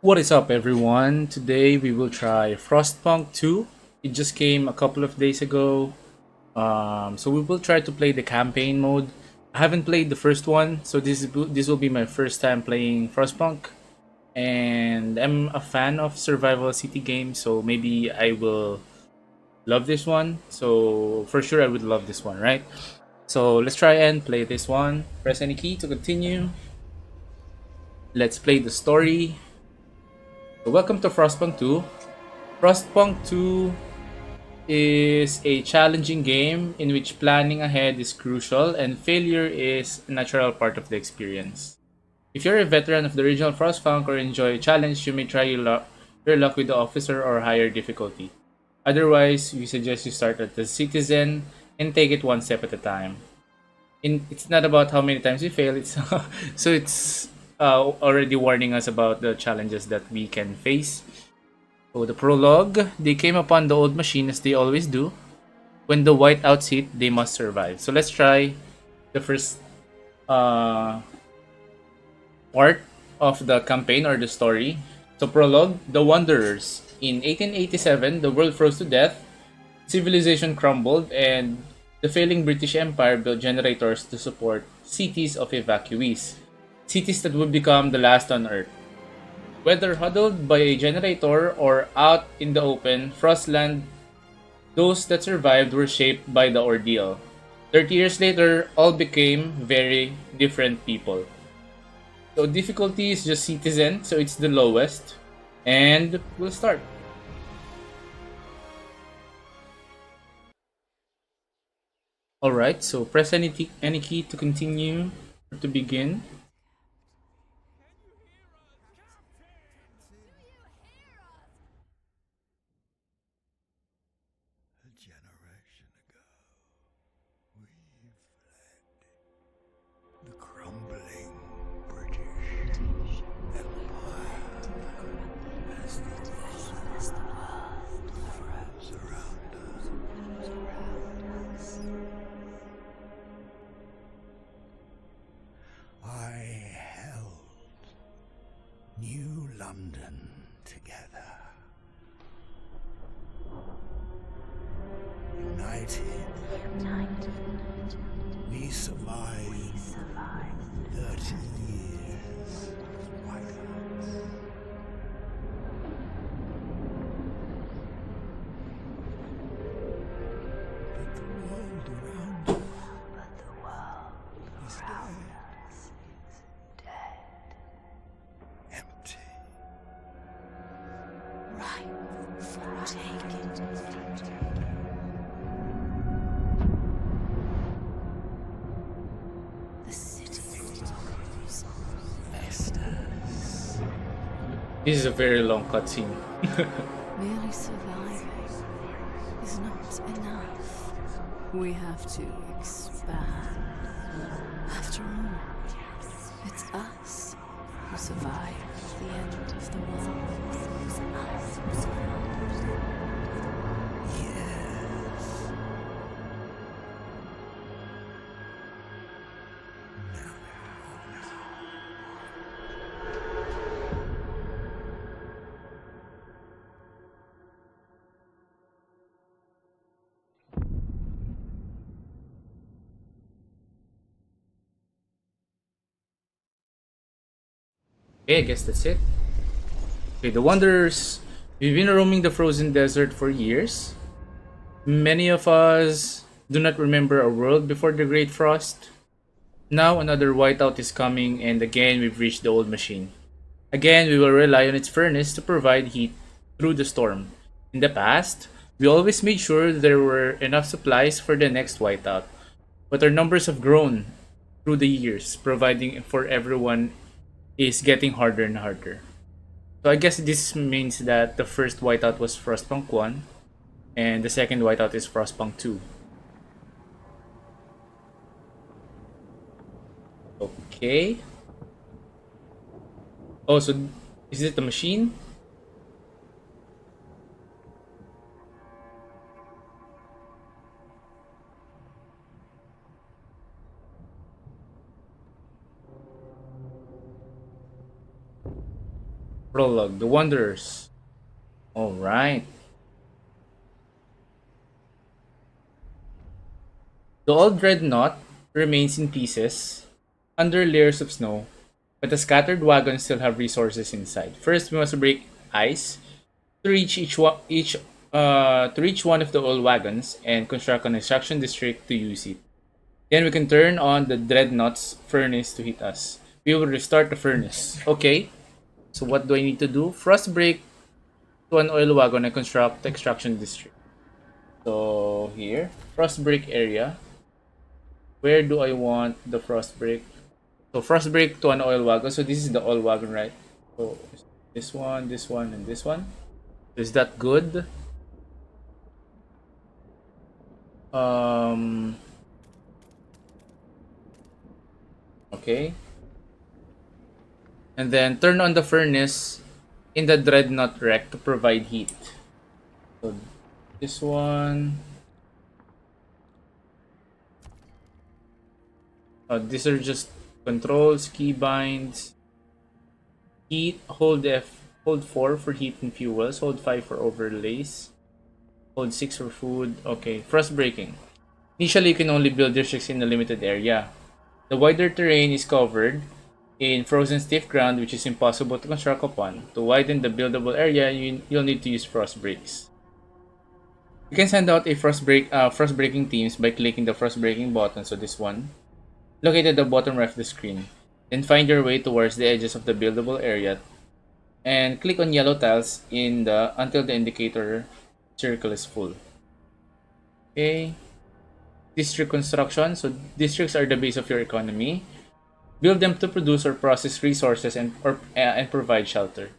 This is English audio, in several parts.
What is up, everyone? Today we will try Frostpunk 2. It just came a couple of days ago. So we will try to play the campaign mode. I haven't played the first one, so this will be my first time playing Frostpunk. And I'm a fan of survival city games, so maybe I will love this one. So for sure I would love this one, right? So let's try and play this one. Press any key to continue. Let's play the story. So welcome to Frostpunk 2. Frostpunk 2 is a challenging game in which planning ahead is crucial and failure is a natural part of the experience. If you're a veteran of the original Frostpunk or enjoy a challenge, you may try your luck with the officer or higher difficulty. Otherwise, we suggest you start at the citizen and take it one step at a time. It's not about how many times you fail, it's so it's already warning us about the challenges that we can face. So the prologue, they came upon the old machine as they always do. When the whiteouts hit, they must survive. So let's try the first uh, part of the campaign or the story. So prologue, the Wanderers. In 1887, the world froze to death, civilization crumbled, and the failing British Empire built generators to support cities of evacuees. Cities that would become the last on Earth. Whether huddled by a generator or out in the open, Frostland, those that survived were shaped by the ordeal. 30 years later, all became very different people. So difficulty is just citizen, so it's the lowest. And we'll start. Alright, so press any key to continue or to begin. A generation ago, we fled the crumbling British Empire as the world surround us. I held New London together. United, we survived 30 years of whiteouts. But the world around us is dead. Empty. Ripe for taking. The city Estes. This is a very long cutscene. Merely surviving is not enough. We have to expand. After all, it's us who survived the end of the world. Yes. Okay, I guess that's it. Okay, the Wanderers. We've been roaming the frozen desert for years. Many of us do not remember a world before the Great Frost. Now another whiteout is coming, and again we've reached the old machine. Again, we will rely on its furnace to provide heat through the storm. In the past, we always made sure there were enough supplies for the next whiteout, but our numbers have grown through the years, providing for everyone is getting harder and harder. So I guess this means that the first whiteout was Frostpunk 1, and the second whiteout is Frostpunk 2. Okay. Oh, so is it the machine? Prologue, the Wanderers. Alright. The old dreadnought remains in pieces under layers of snow, but the scattered wagons still have resources inside. First, we must break ice to reach to reach one of the old wagons and construct an extraction district to use it. Then we can turn on the dreadnought's furnace to heat us. We will restart the furnace. Okay. So what do I need to do? Frost break to an oil wagon and construct the extraction district. So here, frost break area. Where do I want the frost break? So frost break to an oil wagon. So this is the oil wagon, right? So this one, and this one. Is that good? Um. Okay. And then turn on the furnace in the dreadnought wreck to provide heat. So this one. These are just controls, keybinds, heat, hold 4 for heat and fuels, hold 5 for overlays, hold 6 for food. Okay, frost breaking. Initially, you can only build districts in a limited area. The wider terrain is covered in frozen stiff ground, which is impossible to construct upon. To widen the buildable area, you'll need to use frost breaks. You can send out a frost breaking teams by clicking the frost breaking button. So this one, located at the bottom right of the screen. Then find your way towards the edges of the buildable area and click on yellow tiles until the indicator circle is full. Okay. District construction. So districts are the base of your economy. Build them to produce or process resources and provide shelter.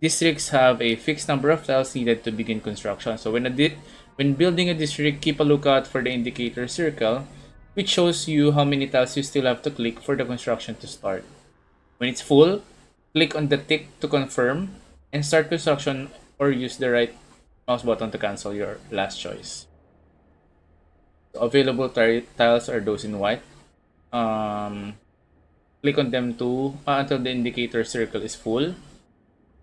Districts have a fixed number of tiles needed to begin construction. So when building a district, keep a lookout for the indicator circle, which shows you how many tiles you still have to click for the construction to start. When it's full, click on the tick to confirm and start construction, or use the right mouse button to cancel your last choice. So available tiles are those in white. Click on them until the indicator circle is full.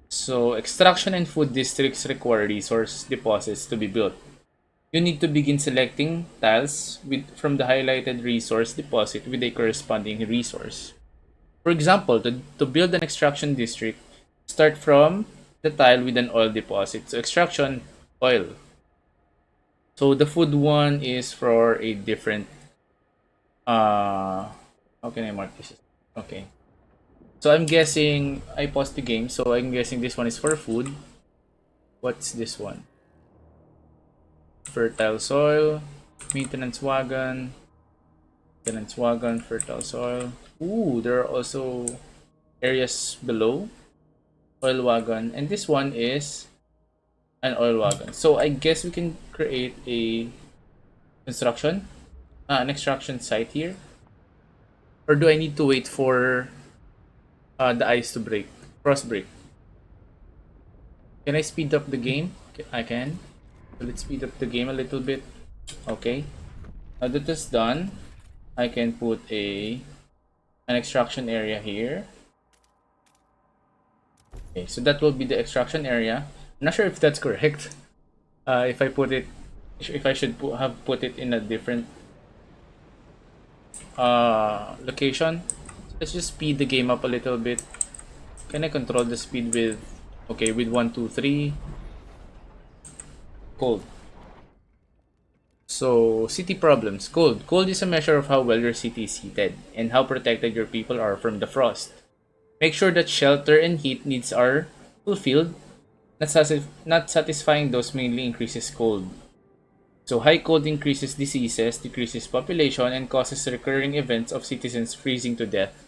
So extraction and food districts require resource deposits to be built. You need to begin selecting tiles from the highlighted resource deposit with a corresponding resource. For example, to build an extraction district, start from the tile with an oil deposit. So extraction, oil. So the food one is for a different, how can I mark this? Okay. So I'm guessing, I paused the game, so I'm guessing this one is for food. What's this one? Fertile soil, maintenance wagon, fertile soil. Ooh, there are also areas below. Oil wagon, and this one is an oil wagon. So I guess we can create a an extraction site here. Or do I need to wait for the ice to break? Frost break. Can I speed up the game? I can. So let's speed up the game a little bit. Okay. Now that is done, I can put an extraction area here. Okay, so that will be the extraction area. I'm not sure if that's correct. If I should have put it in a different location. Let's just speed the game up a little bit. Can I control the speed with, okay, with 1, 2, 3. Cold. So, city problems. Cold. Cold is a measure of how well your city is heated and how protected your people are from the frost. Make sure that shelter and heat needs are fulfilled. Not satisfying those mainly increases cold. So high cold increases diseases, decreases population, and causes recurring events of citizens freezing to death.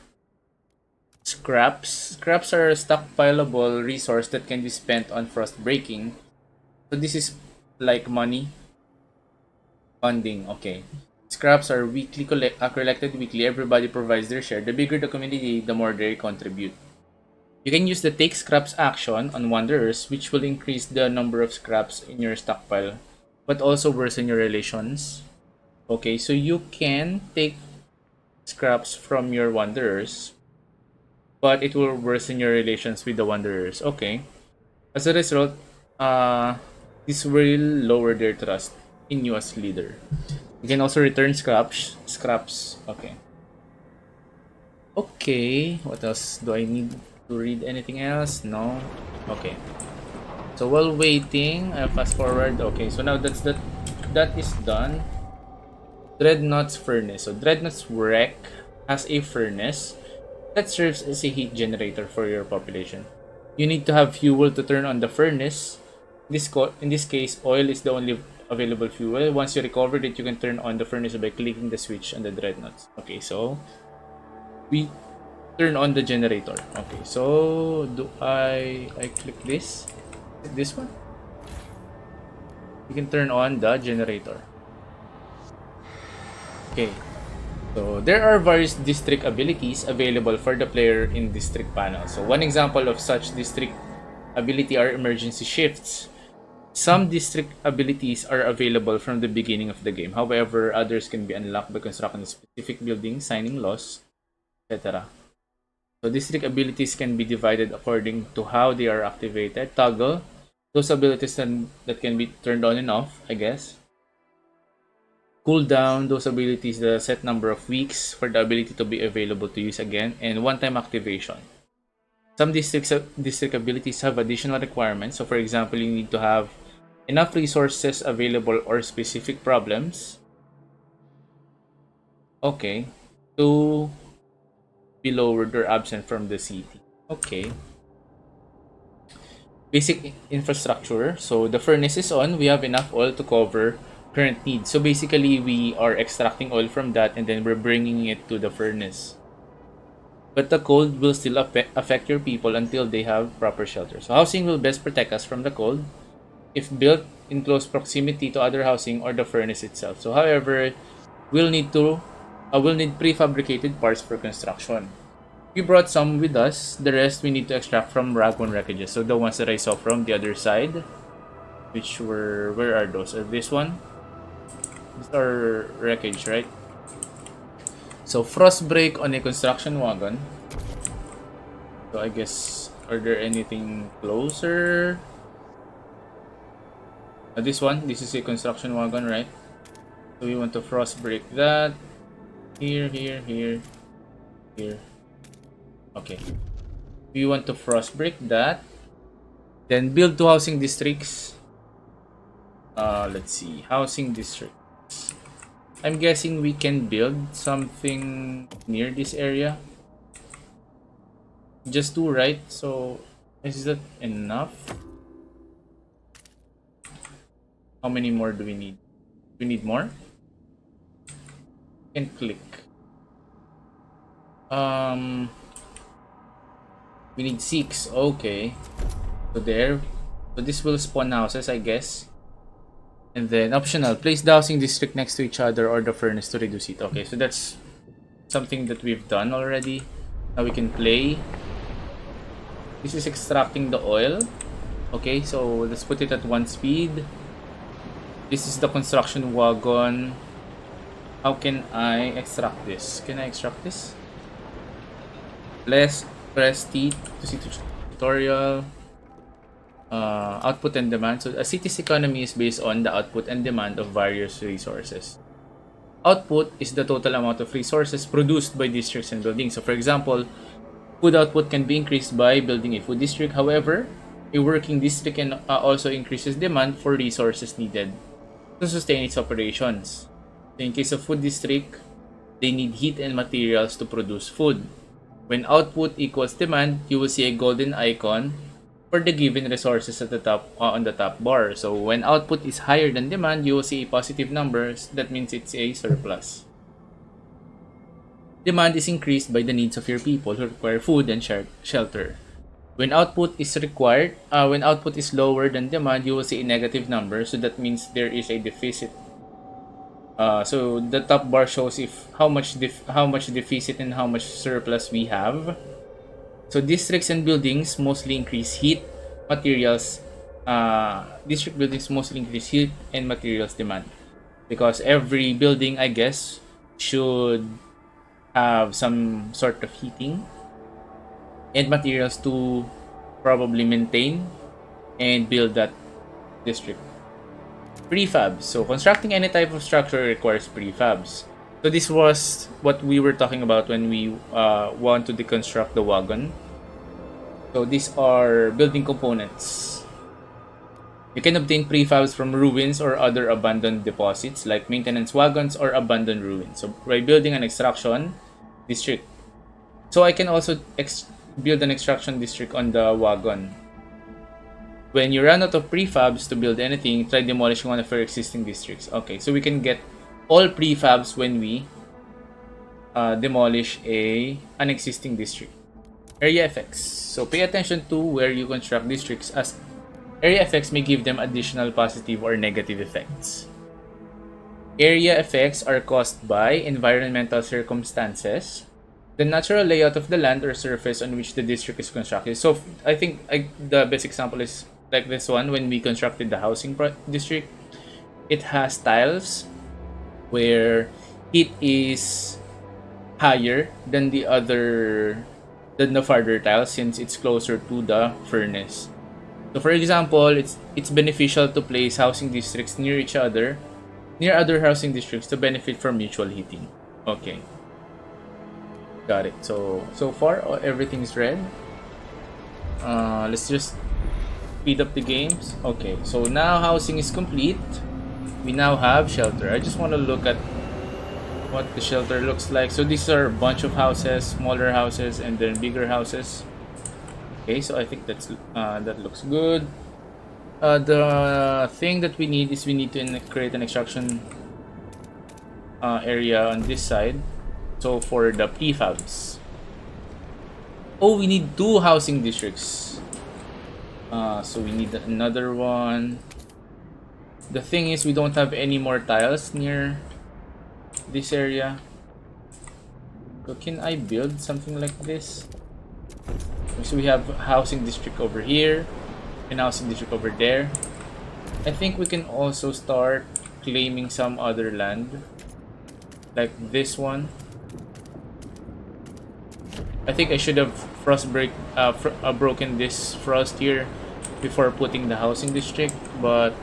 Scraps. Scraps are a stockpileable resource that can be spent on frost breaking. So this is like money. Funding, okay. Scraps are collected weekly. Everybody provides their share. The bigger the community, the more they contribute. You can use the take scraps action on wanderers, which will increase the number of scraps in your stockpile, but also worsen your relations. Okay, so you can take scraps from your wanderers but it will worsen your relations with the wanderers. Okay. As a result, this will lower their trust in you as leader. You can also return scraps. Scraps. Okay. Okay. What else do I need to read? Anything else? No. Okay. So while waiting, I fast forward. Okay. So now that is done. Dreadnought's furnace. So Dreadnought's wreck has a furnace that serves as a heat generator for your population. You need to have fuel to turn on the furnace. In this case, oil is the only available fuel. Once you recovered it, you can turn on the furnace by clicking the switch on the Dreadnoughts. Okay, so we turn on the generator. Okay, so do I click this? This one? You can turn on the generator. Okay, so there are various district abilities available for the player in district panel. So one example of such district ability are emergency shifts. Some district abilities are available from the beginning of the game. However, others can be unlocked by constructing specific buildings, signing laws, etc. So district abilities can be divided according to how they are activated. Toggle those abilities that can be turned on and off, I guess. Cooldown those abilities the set number of weeks for the ability to be available to use again, and one-time activation. Some district abilities have additional requirements. So for example, you need to have enough resources available or specific problems. Okay. To be lowered or absent from the city. Okay. Basic infrastructure. So the furnace is on. We have enough oil to cover current needs. So basically, we are extracting oil from that and then we're bringing it to the furnace. But the cold will still affect your people until they have proper shelter. So housing will best protect us from the cold if built in close proximity to other housing or the furnace itself. So however, we'll need prefabricated parts for construction. We brought some with us. The rest we need to extract from Ragwan wreckages. So the ones that I saw from the other side, which were, where are those? This one? These are wreckage, right? So Frostbreak on a construction wagon. So I guess, are there anything closer? This one, this is a construction wagon, right? So we want to Frostbreak that. Here. Okay. We want to Frostbreak that. Then build two housing districts. Let's see. Housing districts. I'm guessing we can build something near this area. Just two, right? So is that enough? How many more do we need? We need more? And click. We need 6. Okay. So there. So this will spawn houses, I guess. And then optional, place the housing district next to each other or the furnace to reduce heat. Okay, so that's something that we've done already. Now we can play. This is extracting the oil. Okay, so let's put it at 1 speed. This is the construction wagon. How can I extract this? Can I extract this? Press T to see tutorial. Output and demand. So a city's economy is based on the output and demand of various resources. Output is the total amount of resources produced by districts and buildings. So for example, food output can be increased by building a food district. However, a working district can also increases demand for resources needed to sustain its operations. So in case of food district, they need heat and materials to produce food. When output equals demand, you will see a golden icon for the given resources at the top on the top bar. So when output is higher than demand, you will see a positive numbers. That means it's a surplus. Demand is increased by the needs of your people who require food and shelter. When output is lower than demand, you will see a negative number. So that means there is a deficit. So the top bar shows how much deficit and how much surplus we have. So districts and buildings mostly increase heat, materials. District buildings mostly increase heat and materials demand, because every building, I guess, should have some sort of heating. and materials to probably maintain and build that district. Prefabs. So constructing any type of structure requires prefabs. So this was what we were talking about when we want to deconstruct the wagon. So these are building components. You can obtain prefabs from ruins or other abandoned deposits like maintenance wagons or abandoned ruins. So by building an extraction district. So I can also build an extraction district on the wagon. When you run out of prefabs to build anything, try demolishing one of your existing districts. Okay, so we can get all prefabs when we demolish an existing district. Area effects. So pay attention to where you construct districts, as area effects may give them additional positive or negative effects. Area effects are caused by environmental circumstances, the natural layout of the land or surface on which the district is constructed. So I think the best example is like this one. When we constructed the housing district, it has tiles where heat is higher than the farther tiles, since it's closer to the furnace. So for example, it's beneficial to place housing districts near each other, near other housing districts, to benefit from mutual heating. Okay, got it. So far everything's red. Let's just speed up the games. Okay, so now housing is complete. We now have shelter. I just want to look at what the shelter looks like. So these are a bunch of houses, smaller houses, and then bigger houses. Okay, so I think that looks good. The thing that we need is to create an extraction area on this side. So for the prefabs. Oh, we need 2 housing districts. So we need another one. The thing is, we don't have any more tiles near this area. So can I build something like this? So we have housing district over here and housing district over there. I think we can also start claiming some other land, like this one. I think I should have broken this frost here before putting the housing district, but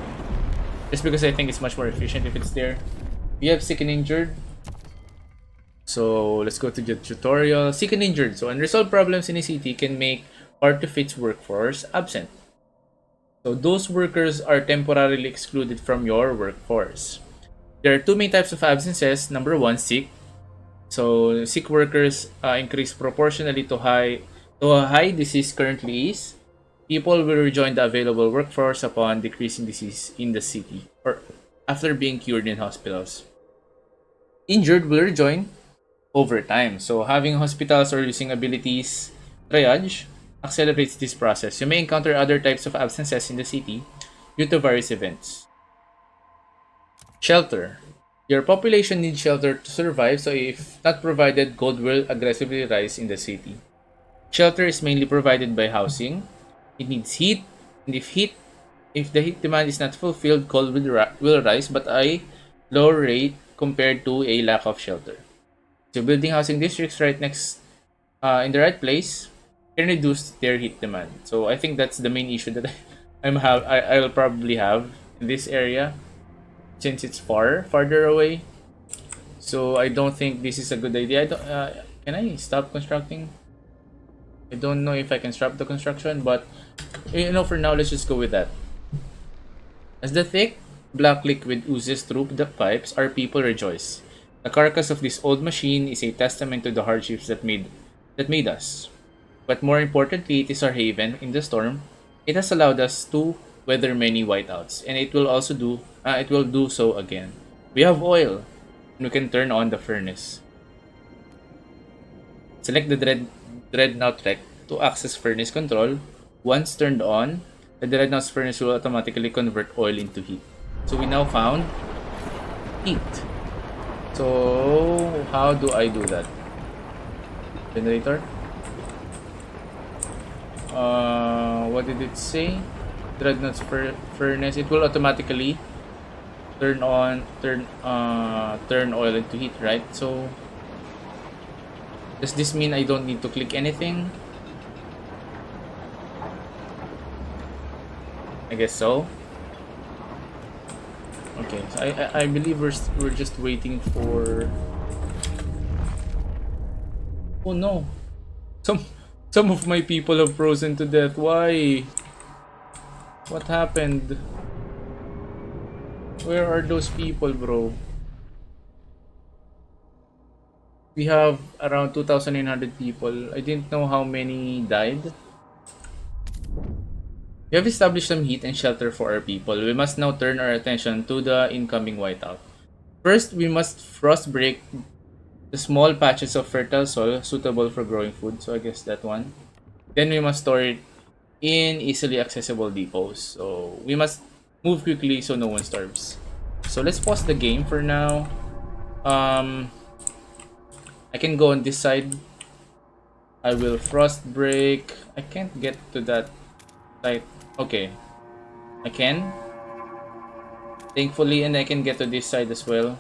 just because I think it's much more efficient if it's there. We have sick and injured. So let's go to the tutorial. Sick and injured. So unresolved problems in a city can make part of its workforce absent. So those workers are temporarily excluded from your workforce. There are 2 main types of absences. Number 1, sick. So sick workers increase proportionally to how high disease currently is. People will rejoin the available workforce upon decreasing disease in the city or after being cured in hospitals. Injured will rejoin over time. So having hospitals or using abilities triage accelerates this process. You may encounter other types of absences in the city due to various events. Shelter. Your population needs shelter to survive, so if not provided, gold will aggressively rise in the city. Shelter is mainly provided by housing. It needs heat, and if the heat demand is not fulfilled, gold will rise, but at a lower rate compared to a lack of shelter. So building housing districts right next in the right place can reduce their heat demand. So I think that's the main issue that I'll probably have in this area, since it's farther away. So I don't think this is a good idea. Can I stop constructing? I don't know if I can stop the construction, but for now, let's just go with that. As the thick black liquid oozes through the pipes, our people rejoice. The carcass of this old machine is a testament to the hardships that made us. But more importantly, it is our haven in the storm. It has allowed us to weather many whiteouts, and it will do so again. We have oil, and we can turn on the furnace. Select the Dreadnought Rec to access furnace control. Once turned on, the Dreadnought's furnace will automatically convert oil into heat. So we now found heat. So how do I do that? Generator? What did it say? Dreadnought's furnace. It will automatically turn oil into heat, right? So does this mean I don't need to click anything? I guess so. Okay, so I believe we're just waiting for. Oh no! Some some of my people have frozen to death. Why? What happened? Where are those people, bro? We have around 2,900 people. I didn't know how many died. We have established some heat and shelter for our people. We must now turn our attention to the incoming whiteout. First, we must frost break the small patches of fertile soil suitable for growing food. So I guess that one. Then we must store it in easily accessible depots. So we must move quickly so no one starves. So let's pause the game for now. Um, I can go on this side. I will frost break. I can't get to that side. Okay, I can. Thankfully, and I can get to this side as well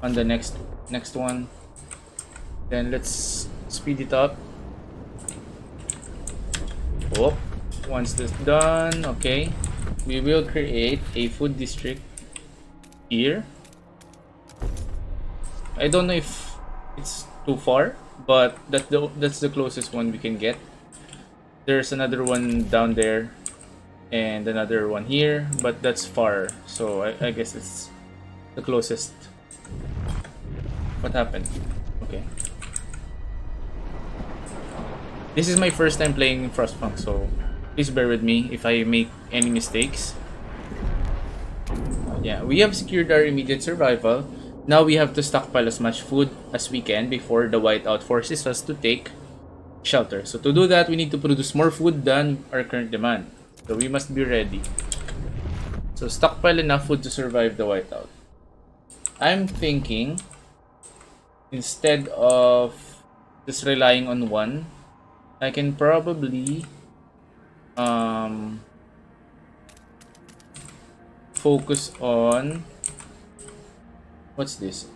on the next one. Then let's speed it up. Oh, once this done, okay, we will create a food district here. I don't know if it's too far, but that's the closest one we can get. There's another one down there and another one here, but that's far, so I guess it's the closest. What happened? Okay. This is my first time playing Frostpunk, so please bear with me if I make any mistakes. Yeah, we have secured our immediate survival. Now we have to stockpile as much food as we can before the whiteout forces us to take shelter. So to do that, we need to produce more food than our current demand. So we must be ready. So stockpile enough food to survive the whiteout. I'm thinking, instead of just relying on one, I can probably focus on, what's this?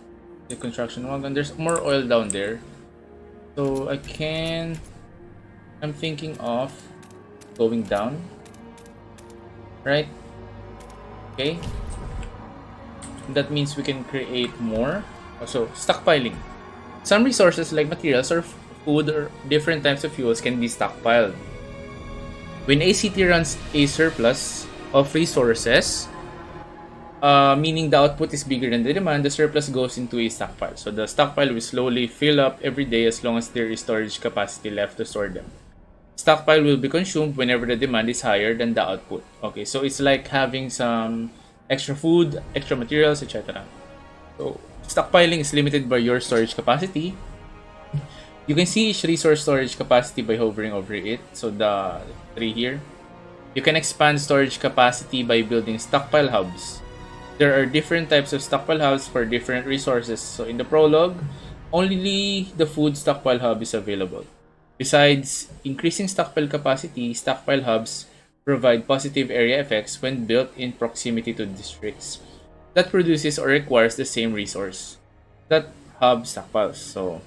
The construction wagon. There's more oil down there. So I'm thinking of going down. Right? Okay. That means we can create more. Also, stockpiling. Some resources like materials or food or different types of fuels can be stockpiled. When a city runs a surplus of resources, meaning the output is bigger than the demand, the surplus goes into a stockpile. So the stockpile will slowly fill up every day as long as there is storage capacity left to store them. Stockpile will be consumed whenever the demand is higher than the output. Okay, so it's like having some extra food, extra materials, etc. So stockpiling is limited by your storage capacity. You can see each resource storage capacity by hovering over it. So the three here. You can expand storage capacity by building stockpile hubs. There are different types of stockpile hubs for different resources. So in the prologue, only the food stockpile hub is available. Besides increasing stockpile capacity, stockpile hubs provide positive area effects when built in proximity to districts that produces or requires the same resource that hub stockpiles. So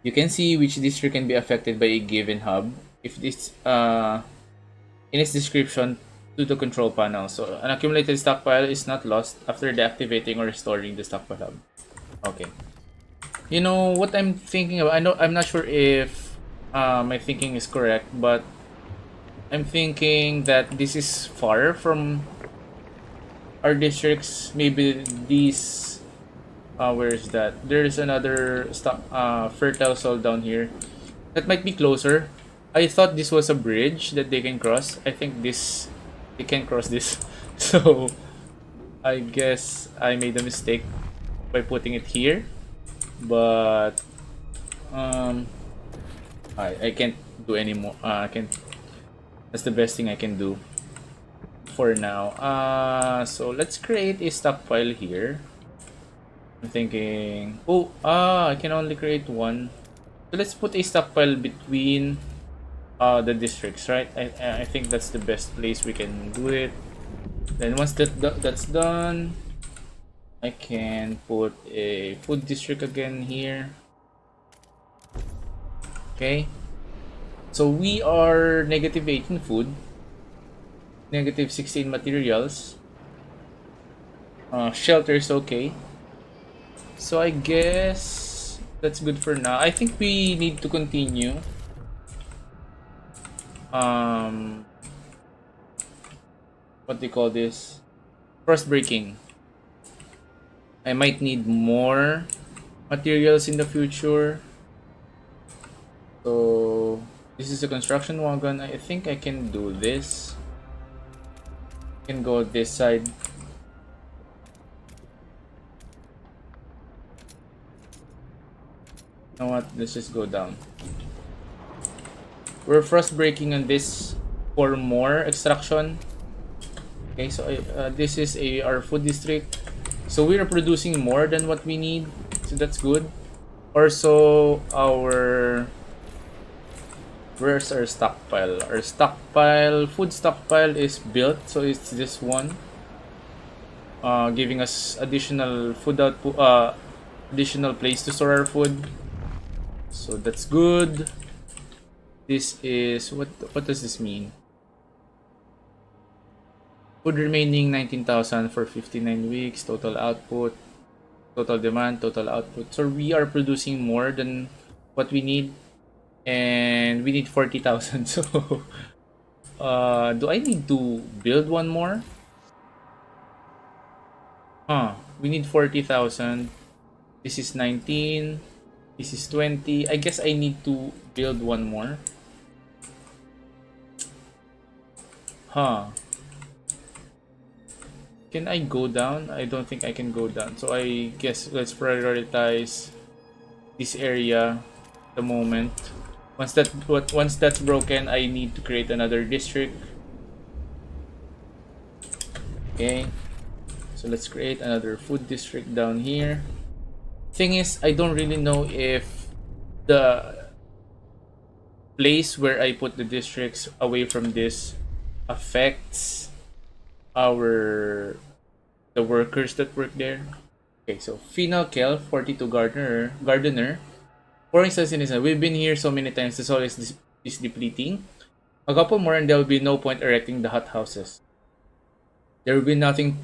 you can see which district can be affected by a given hub if this in its description to the control panel. So an accumulated stockpile is not lost after deactivating or restoring the stockpile hub. Okay. You know what I'm thinking about? I'm not sure if my thinking is correct, but I'm thinking that this is far from our districts. Maybe these. Where is that? There's another fertile soil down here. That might be closer. I thought this was a bridge that they can cross. I think they can cross this. So I guess I made a mistake by putting it here. But I can't do any more. I can't. That's the best thing I can do for now. So let's create a stockpile here. I'm thinking. Oh, I can only create one. So let's put a stockpile between the districts, right? I think that's the best place we can do it. Then once that's done, I can put a food district again here. Okay. So we are -8 in food. Negative 16 materials. Shelter is okay. So I guess that's good for now. I think we need to continue. Um, what do you call this? Frost breaking. I might need more materials in the future. So this is a construction wagon. I think I can do this. I can go this side. You know what? Let's just go down. We're frost breaking on this for more extraction. Okay, so this is our food district. So we are producing more than what we need. So that's good. Also, where's our stockpile? Our food stockpile is built. So it's this one. Giving us additional food output, additional place to store our food. So that's good. This is what does this mean? Food remaining 19,000 for 59 weeks, total output, total demand, total output. So we are producing more than what we need, and we need 40,000. So do I need to build one more? We need 40,000. This is 19. This is 20. I guess I need to build one more. Can I go down? I don't think I can go down. So I guess let's prioritize this area at the moment. Once that's broken, I need to create another district. Okay. So let's create another food district down here. Thing is, I don't really know if the place where I put the districts away from this affects the workers that work there. Okay, so Final Kel, 42 gardener. For instance, we've been here so many times, the soil is depleting. A couple more and there will be no point erecting the hot houses. There will be nothing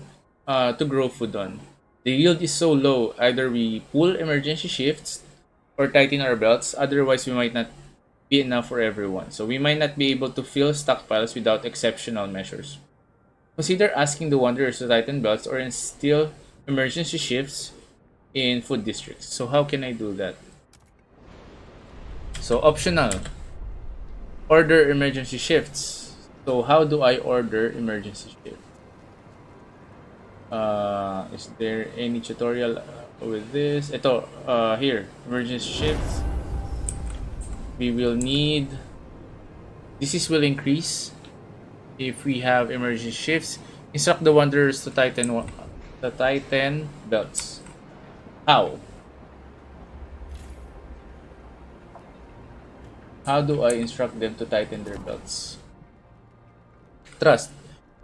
to grow food on. The yield is so low, either we pull emergency shifts or tighten our belts, otherwise we might not be enough for everyone. So we might not be able to fill stockpiles without exceptional measures. Consider asking the wanderers to tighten belts or instill emergency shifts in food districts. So how can I do that? So optional. Order emergency shifts. So how do I order emergency shifts? Is there any tutorial with this? Ito, here, emergency shifts. We will need, this will increase if we have emergency shifts. Instruct the wanderers to tighten belts. How? How do I instruct them to tighten their belts? Trust.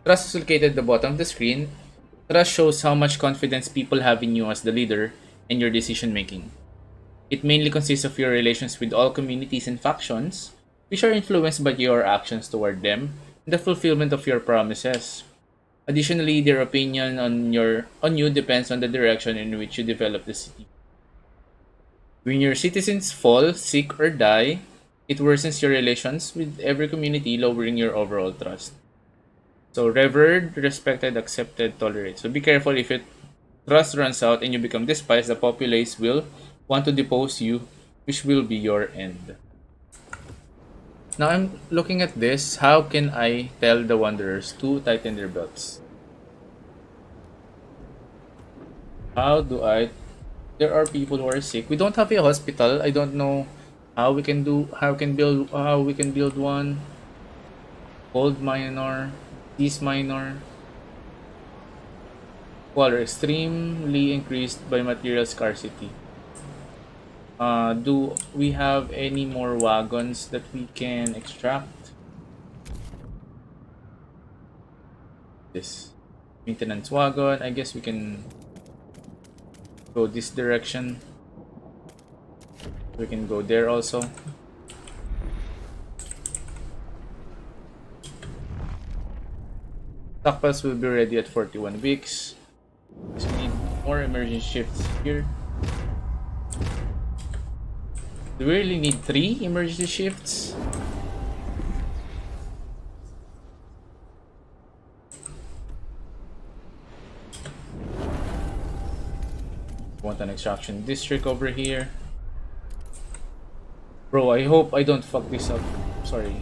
Trust is located at the bottom of the screen. Trust shows how much confidence people have in you as the leader and your decision making. It mainly consists of your relations with all communities and factions, which are influenced by your actions toward them and the fulfillment of your promises. Additionally, their opinion on you depends on the direction in which you develop the city. When your citizens fall, sick, or die, it worsens your relations with every community, lowering your overall trust. So revered, respected, accepted, tolerated. So be careful if your trust runs out and you become despised, the populace will want to depose you, which will be your end. Now I'm looking at this. How can I tell the wanderers to tighten their belts? How do I? There are people who are sick. We don't have a hospital. I don't know how we can build one. Gold minor, peace minor. Well, are extremely increased by material scarcity. Do we have any more wagons that we can extract? This maintenance wagon. I guess we can go this direction. We can go there also. Stockpiles will be ready at 41 weeks. So we need more emergency shifts here. Do we really need 3 emergency shifts? Want an extraction district over here. Bro, I hope I don't fuck this up. Sorry.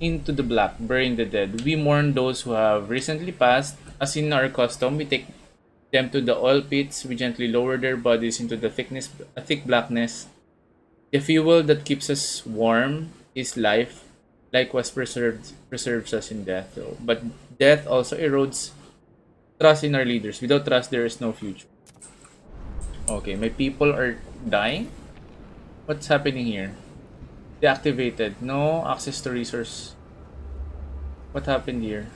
Into the black, burying the dead. We mourn those who have recently passed. As in our custom, we take them to the oil pits. We gently lower their bodies into the thick blackness. The fuel that keeps us warm is life. Likewise preserves us in death. But death also erodes trust in our leaders. Without trust, there is no future. Okay, my people are dying? What's happening here? Deactivated. No access to resource. What happened here?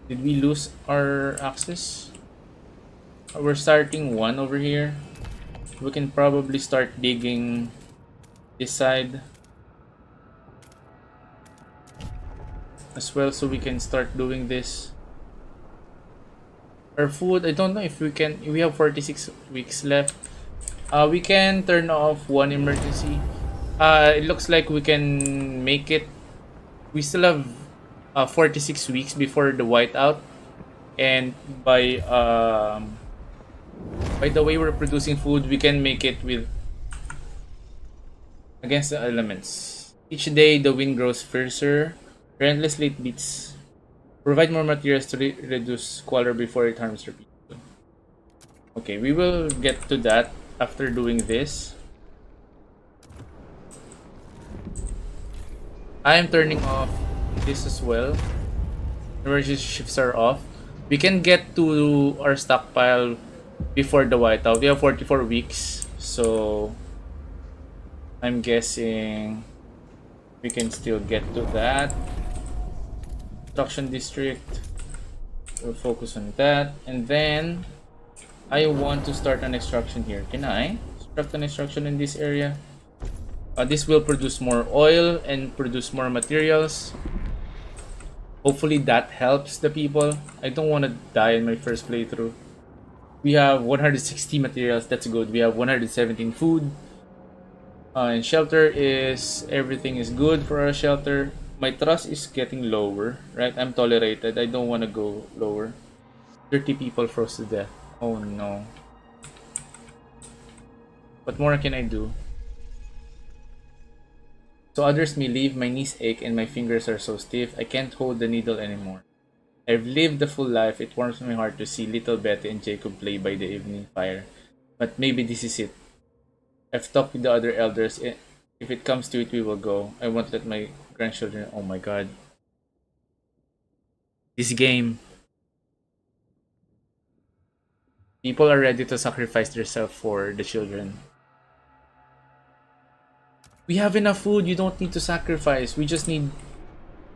Did we lose our access? We're starting one over here. We can probably start digging this side as well, so we can start doing this. Our food, I don't know if we can. We have 46 weeks left. We can turn off one emergency. It looks like we can make it. We still have 46 weeks before the whiteout, and by the way we're producing food, we can make it with against the elements. Each day the wind grows fiercer. Relentlessly it beats. Provide more materials to reduce squalor before it harms your people. Okay, we will get to that after doing this. I am turning off this as well. Emergency shifts are off. We can get to our stockpile before the whiteout. We have 44 weeks, so I'm guessing we can still get to that. Construction district. We'll focus on that, and then I want to start an extraction here. Can I start an extraction in this area? This will produce more oil and produce more materials. Hopefully that helps the people. I don't want to die in my first playthrough. We have 160 materials. That's good. We have 117 food. And shelter is... everything is good for our shelter. My trust is getting lower, right? I'm tolerated. I don't want to go lower. 30 people froze to death. Oh no. What more can I do? So others may leave, my knees ache and my fingers are so stiff, I can't hold the needle anymore. I've lived a full life, it warms my heart to see little Betty and Jacob play by the evening fire. But maybe this is it. I've talked with the other elders, if it comes to it we will go. I won't let my grandchildren... oh my god. This game. People are ready to sacrifice themselves for the children. We have enough food, you don't need to sacrifice. We just need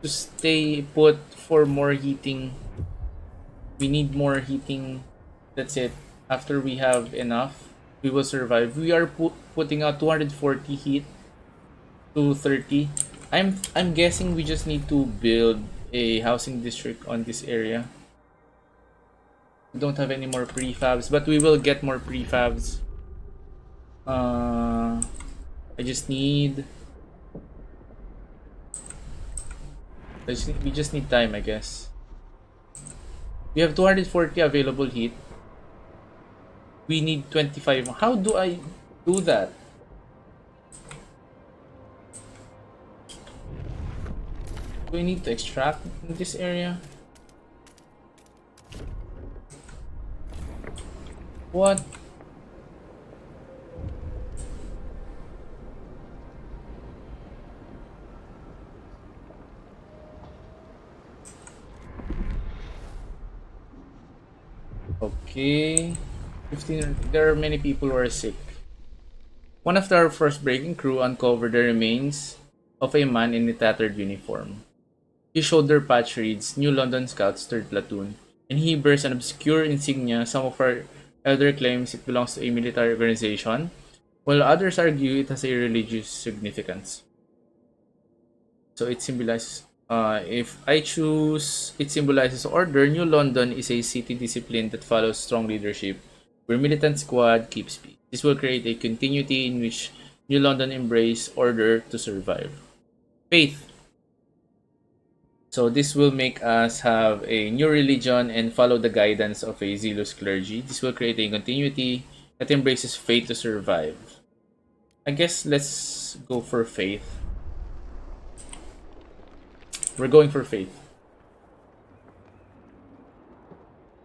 to stay put for more heating. We need more heating. That's it. After we have enough, we will survive. We are putting out 240 heat to 30. I'm guessing we just need to build a housing district on this area. We don't have any more prefabs, but we will get more prefabs. We just need time, I guess. We have 240 available heat. We need 25. How do I do that? Do I need to extract in this area? What? Okay. 15. There are many people who are sick. One of our first breaking crew uncovered the remains of a man in a tattered uniform. His shoulder patch reads New London Scouts 3rd Platoon, and he bears an obscure insignia. Some of our elder claims it belongs to a military organization, while others argue it has a religious significance. So it symbolizes If I choose, it symbolizes order. New London is a city discipline that follows strong leadership, where militant squad keeps peace. This will create a continuity in which New London embrace order to survive. Faith. So this will make us have a new religion and follow the guidance of a zealous clergy. This will create a continuity that embraces faith to survive. I guess let's go for faith. We're going for faith.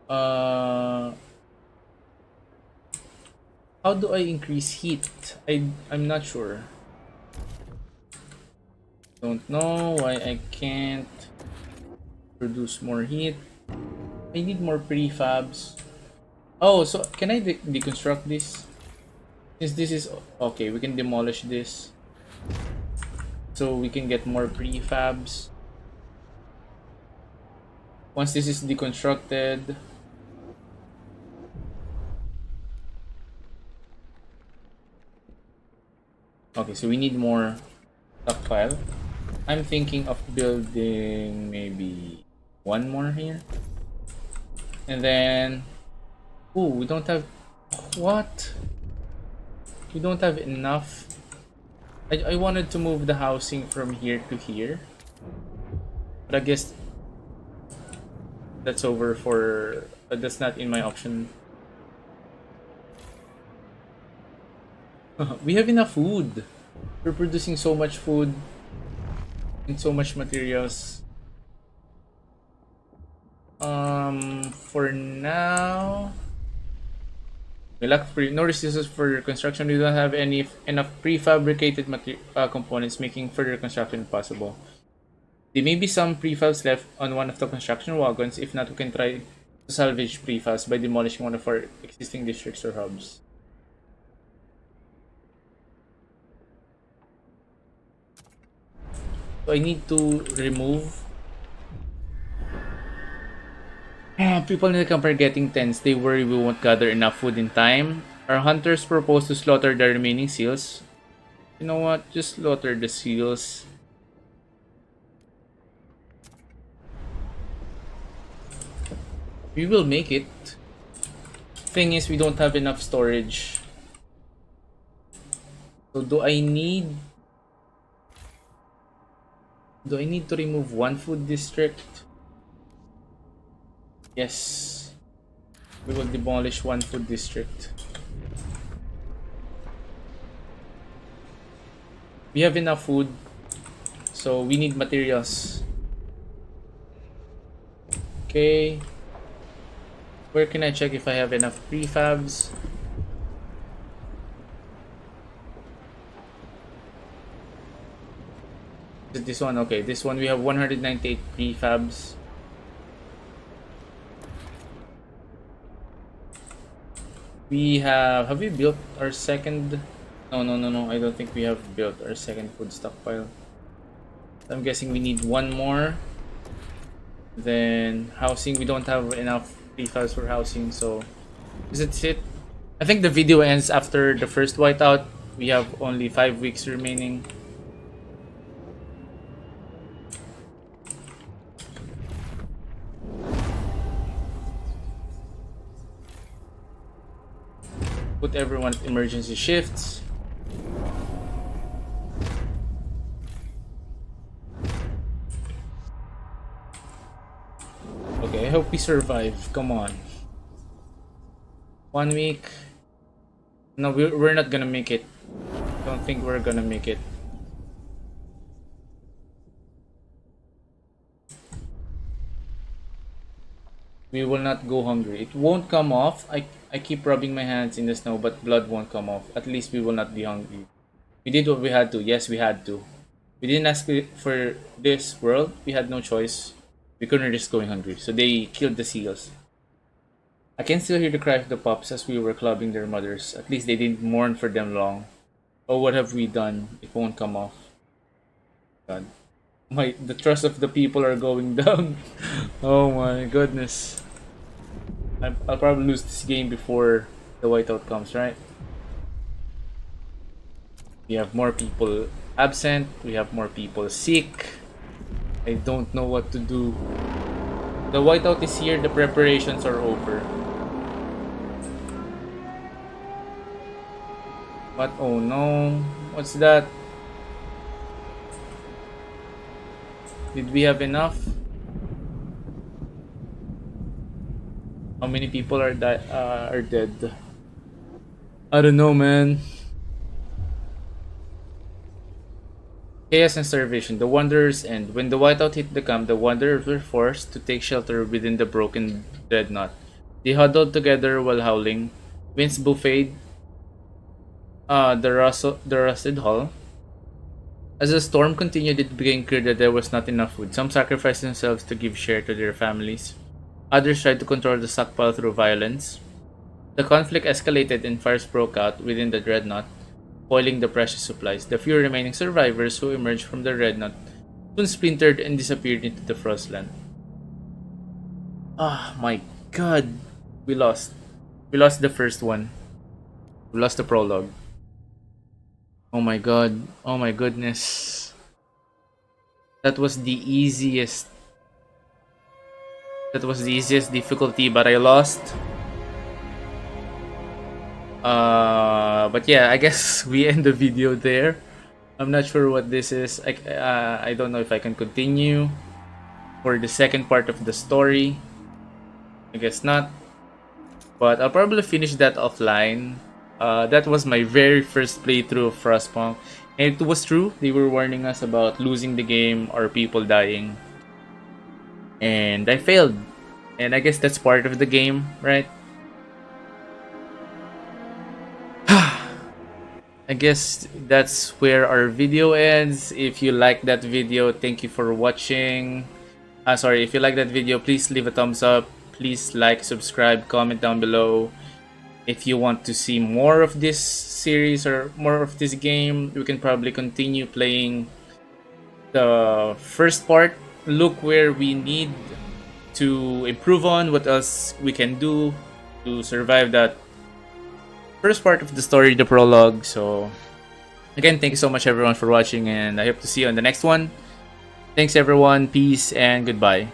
Uh, how do I increase heat? I'm not sure. Don't know why I can't produce more heat. I need more prefabs. Oh, so can I deconstruct this? Since this is okay, we can demolish this. So we can get more prefabs. Once this is deconstructed, okay, so we need more stockpile. I'm thinking of building maybe one more here. And then, ooh, we don't have, what? We don't have enough. I wanted to move the housing from here to here. But I guess that's over for, that's not in my option. We have enough food. We're producing so much food and so much materials. For now, we lack no resources for construction. We don't have enough prefabricated components, making further construction possible. There may be some prefabs left on one of the construction wagons. If not, we can try to salvage prefabs by demolishing one of our existing districts or hubs. So I need to remove. People in the camp are getting tense. They worry we won't gather enough food in time. Our hunters propose to slaughter the remaining seals. You know what? Just slaughter the seals. We will make it. Thing is, we don't have enough storage. So do I need to remove one food district? Yes. We will demolish one food district. We have enough food, so we need materials. Okay. Where can I check if I have enough prefabs? Is it this one? Okay, this one we have 198 prefabs. We have we built our second? No, I don't think we have built our second food stockpile. I'm guessing we need one more. Then housing, we don't have enough prefabs for housing, so is it? I think the video ends after the first whiteout. We have only 5 weeks remaining. Put everyone at emergency shifts. Okay, I hope we survive. Come on. 1 week. No, we're not gonna make it. Don't think we're gonna make it. We will not go hungry. It won't come off. I keep rubbing my hands in the snow, but blood won't come off. At least we will not be hungry. We did what we had to. Yes, we had to. We didn't ask for this world. We had no choice. We couldn't risk going hungry. So they killed the seals. I can still hear the cry of the pups as we were clubbing their mothers. At least they didn't mourn for them long. Oh, what have we done? It won't come off. God. The trust of the people are going down. Oh my goodness. I'll probably lose this game before the whiteout comes, right? We have more people absent. We have more people sick. I don't know what to do. The whiteout is here, the preparations are over. But oh no, what's that? Did we have enough? How many people are dead? I don't know, man. Chaos and starvation. The Wanderers end. When the whiteout hit the camp, the Wanderers were forced to take shelter within the broken dreadnought. They huddled together while howling. Winds buffeted the rusted hull. As the storm continued, it became clear that there was not enough food. Some sacrificed themselves to give share to their families. Others tried to control the stockpile through violence. The conflict escalated and fires broke out within the dreadnought, spoiling the precious supplies. The few remaining survivors who emerged from the dreadnought soon splintered and disappeared into the frostland. Ah, my god. We lost. We lost the first one. We lost the prologue. Oh my god. Oh my goodness. That was the easiest. That was the easiest difficulty, but I lost. But yeah, I guess we end the video there. I'm not sure what this is. I don't know if I can continue for the second part of the story. I guess not. But I'll probably finish that offline. That was my very first playthrough of Frostpunk. And it was true. They were warning us about losing the game or people dying. And I failed. And I guess that's part of the game, right? I guess that's where our video ends. If you like that video, thank you for watching. If you like that video, please leave a thumbs up. Please like, subscribe, comment down below. If you want to see more of this series or more of this game, we can probably continue playing the first part. Look where we need to improve on, what else we can do to survive that first part of the story, the prologue. So again, thank you so much everyone for watching, and I hope to see you on the next one. Thanks everyone, peace and goodbye.